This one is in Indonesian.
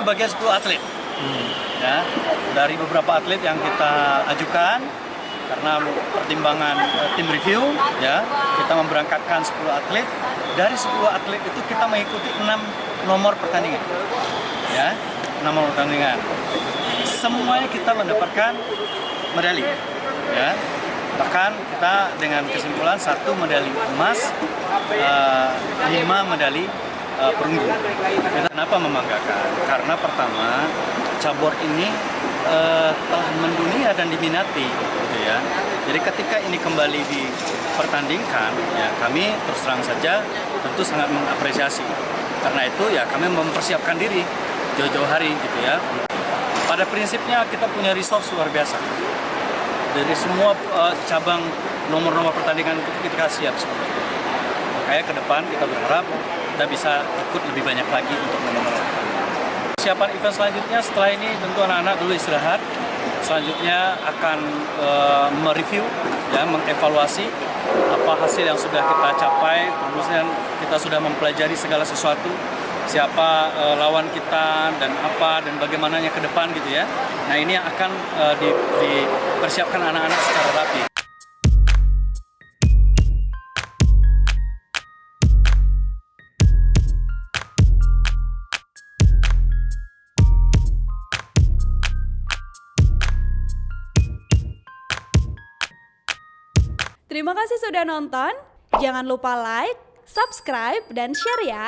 pembagian 10 atlet. Ya, dari beberapa atlet yang kita ajukan karena pertimbangan tim review, ya, kita memberangkatkan 10 atlet. Dari 10 atlet itu kita mengikuti 6 nomor pertandingan. Ya, 6 nomor pertandingan. Semuanya kita mendapatkan medali. Ya. Bahkan kita dengan kesimpulan 1 medali emas, 5 medali perunggu. Kenapa membanggakan? Karena pertama, cabur ini telah mendunia dan diminati, gitu ya. Jadi ketika ini kembali dipertandingkan, ya kami terus terang saja tentu sangat mengapresiasi. Karena itu ya kami mempersiapkan diri jauh-jauh hari, gitu ya. Pada prinsipnya kita punya resource luar biasa. Dari semua cabang nomor-nomor pertandingan itu kita siap semua. Makanya ke depan kita berharap kita bisa ikut lebih banyak lagi untuk nomor-nomor. Persiapan event selanjutnya setelah ini tentu anak-anak dulu istirahat. Selanjutnya akan mereview, ya, mengevaluasi apa hasil yang sudah kita capai. Kemudian kita sudah mempelajari segala sesuatu, siapa lawan kita dan apa dan bagaimananya ke depan, gitu ya. Nah, ini yang akan dipersiapkan anak-anak secara rapi. Terima kasih sudah nonton. Jangan lupa like, subscribe, dan share ya.